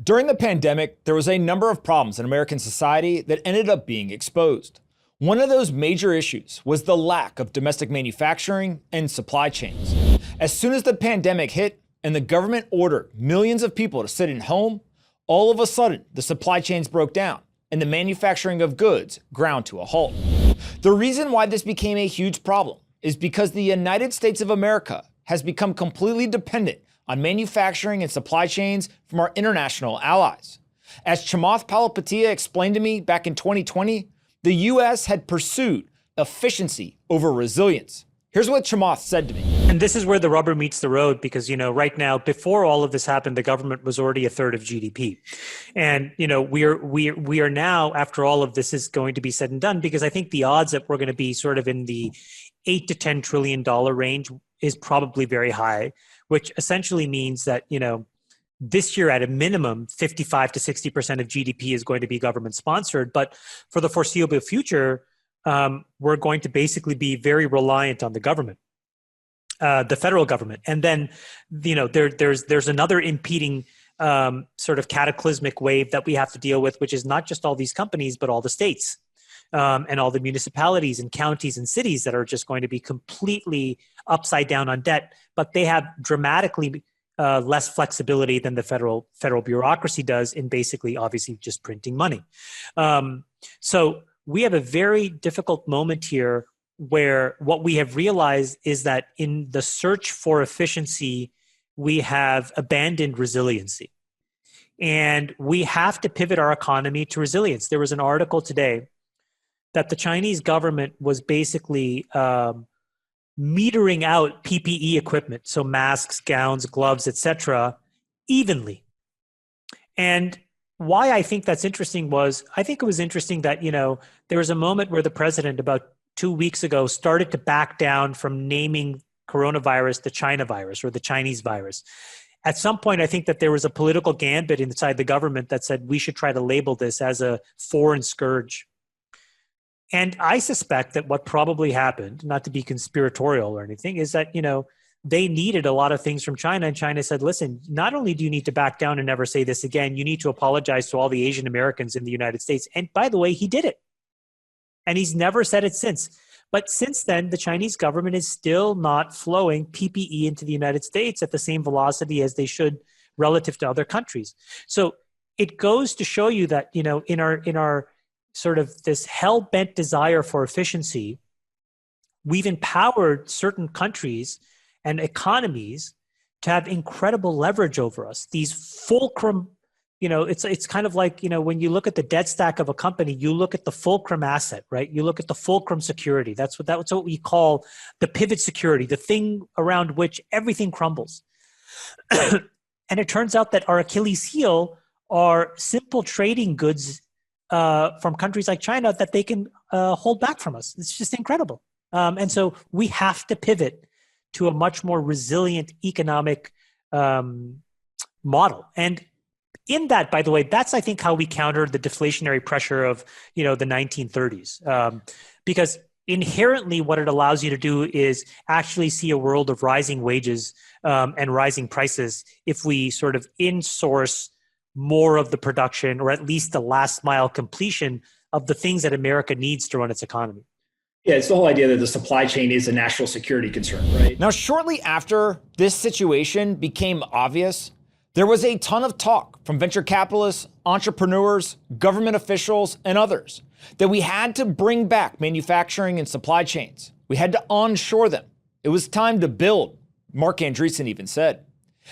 During the pandemic, there was a number of problems in American society that ended up being exposed. One of those major issues was the lack of domestic manufacturing and supply chains. As soon as the pandemic hit and the government ordered millions of people to sit at home, all of a sudden the supply chains broke down and the manufacturing of goods ground to a halt. The reason why this became a huge problem is because the United States of America has become completely dependent on manufacturing and supply chains from our international allies. As Chamath Palihapitiya explained to me back in 2020, the US had pursued efficiency over resilience. Here's what Chamath said to me. And this is where the rubber meets the road because, right now, before all of this happened, the government was already a third of GDP. And, we are now, after all of this is going to be said and done, because I think the odds that we're going to be sort of in the $8 to $10 trillion range is probably very high, which essentially means that, this year at a minimum, 55 to 60% of GDP is going to be government sponsored. But for the foreseeable future, we're going to basically be very reliant on the government, the federal government. And then, there's another impeding sort of cataclysmic wave that we have to deal with, which is not just all these companies, but all the states and all the municipalities and counties and cities that are just going to be completely upside down on debt. But they have dramatically less flexibility than the federal bureaucracy does in basically, obviously, just printing money. So we have a very difficult moment here where what we have realized is that in the search for efficiency, we have abandoned resiliency. And we have to pivot our economy to resilience. There was an article today that the Chinese government was basically metering out PPE equipment, so masks, gowns, gloves, etc., evenly. And why I think that's interesting was, I think it was interesting that, there was a moment where the president about 2 weeks ago started to back down from naming coronavirus the China virus or the Chinese virus. At some point, I think that there was a political gambit inside the government that said we should try to label this as a foreign scourge. And I suspect that what probably happened, not to be conspiratorial or anything, is that, they needed a lot of things from China. And China said, listen, not only do you need to back down and never say this again, you need to apologize to all the Asian Americans in the United States. And by the way, he did it. And he's never said it since. But since then, the Chinese government is still not flowing PPE into the United States at the same velocity as they should relative to other countries. So it goes to show you that, in our sort of this hell-bent desire for efficiency, we've empowered certain countries and economies to have incredible leverage over us. These fulcrum, it's kind of like, when you look at the debt stack of a company, you look at the fulcrum asset, right? You look at the fulcrum security. That's what we call the pivot security, the thing around which everything crumbles. And it turns out that our Achilles heel are simple trading goods from countries like China that they can hold back from us. It's just incredible. And so we have to pivot to a much more resilient economic model. And in that, by the way, that's, I think, how we counter the deflationary pressure of, the 1930s. Because inherently what it allows you to do is actually see a world of rising wages and rising prices if we sort of insource more of the production, or at least the last mile completion of the things that America needs to run its economy. Yeah, it's the whole idea that the supply chain is a national security concern, right? Now, shortly after this situation became obvious, there was a ton of talk from venture capitalists, entrepreneurs, government officials, and others that we had to bring back manufacturing and supply chains. We had to onshore them. It was time to build, Mark Andreessen even said.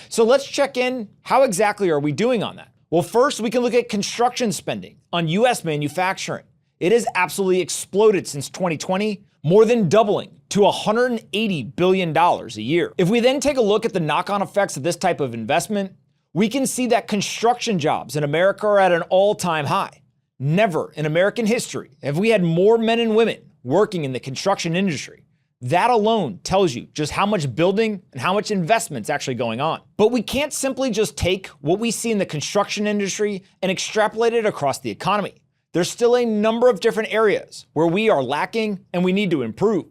So let's check in. How exactly are we doing on that? Well, first, we can look at construction spending on US manufacturing. It has absolutely exploded since 2020, more than doubling to $180 billion a year. If we then take a look at the knock-on effects of this type of investment, we can see that construction jobs in America are at an all-time high. Never in American history have we had more men and women working in the construction industry. That alone tells you just how much building and how much investment's actually going on. But we can't simply just take what we see in the construction industry and extrapolate it across the economy. There's still a number of different areas where we are lacking and we need to improve.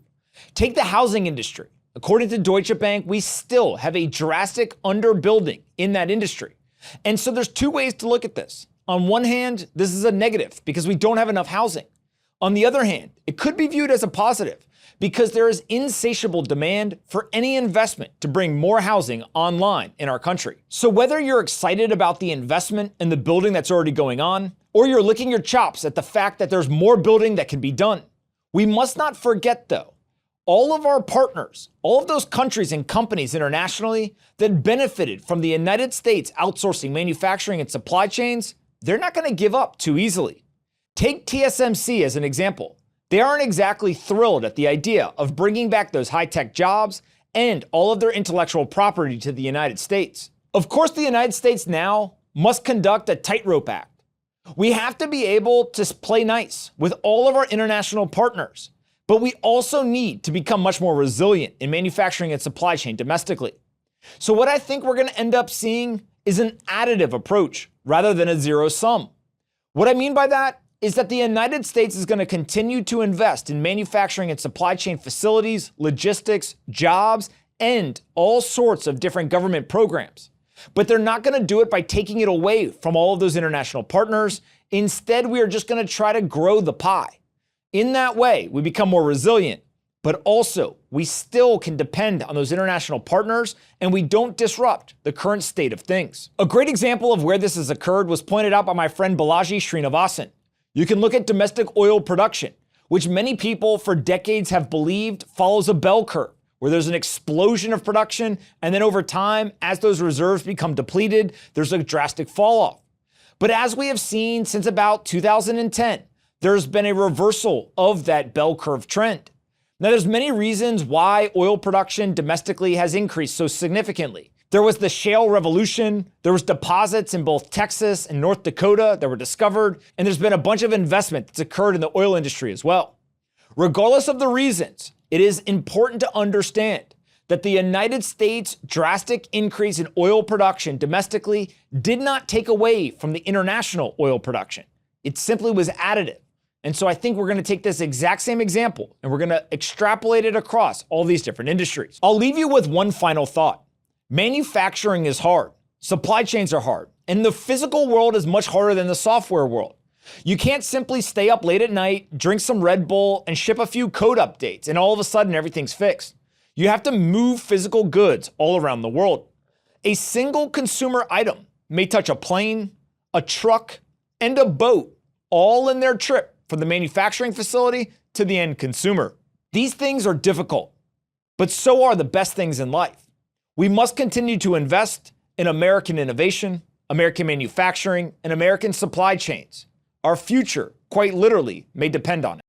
Take the housing industry. According to Deutsche Bank, we still have a drastic underbuilding in that industry. And so there's two ways to look at this. On one hand, this is a negative because we don't have enough housing. On the other hand, it could be viewed as a positive because there is insatiable demand for any investment to bring more housing online in our country. So whether you're excited about the investment in the building that's already going on, or you're licking your chops at the fact that there's more building that can be done, we must not forget though, all of our partners, all of those countries and companies internationally that benefited from the United States outsourcing manufacturing and supply chains, they're not going to give up too easily. Take TSMC as an example. They aren't exactly thrilled at the idea of bringing back those high-tech jobs and all of their intellectual property to the United States. Of course, the United States now must conduct a tightrope act. We have to be able to play nice with all of our international partners, but we also need to become much more resilient in manufacturing and supply chain domestically. So what I think we're going to end up seeing is an additive approach rather than a zero sum. What I mean by that is that the United States is going to continue to invest in manufacturing and supply chain facilities, logistics, jobs, and all sorts of different government programs. But they're not going to do it by taking it away from all of those international partners. Instead, we are just going to try to grow the pie. In that way, we become more resilient, but also we still can depend on those international partners and we don't disrupt the current state of things. A great example of where this has occurred was pointed out by my friend Balaji Srinivasan. You can look at domestic oil production, which many people for decades have believed follows a bell curve, where there's an explosion of production, and then over time, as those reserves become depleted, there's a drastic fall off. But as we have seen since about 2010, there's been a reversal of that bell curve trend. Now, there's many reasons why oil production domestically has increased so significantly. There was the shale revolution, there was deposits in both Texas and North Dakota that were discovered, and there's been a bunch of investment that's occurred in the oil industry as well. Regardless of the reasons, it is important to understand that the United States' drastic increase in oil production domestically did not take away from the international oil production. It simply was additive. And so I think we're going to take this exact same example and we're going to extrapolate it across all these different industries. I'll leave you with one final thought. Manufacturing is hard. Supply chains are hard. And the physical world is much harder than the software world. You can't simply stay up late at night, drink some Red Bull, and ship a few code updates, and all of a sudden everything's fixed. You have to move physical goods all around the world. A single consumer item may touch a plane, a truck, and a boat, all in their trip from the manufacturing facility to the end consumer. These things are difficult, but so are the best things in life. We must continue to invest in American innovation, American manufacturing, and American supply chains. Our future, quite literally, may depend on it.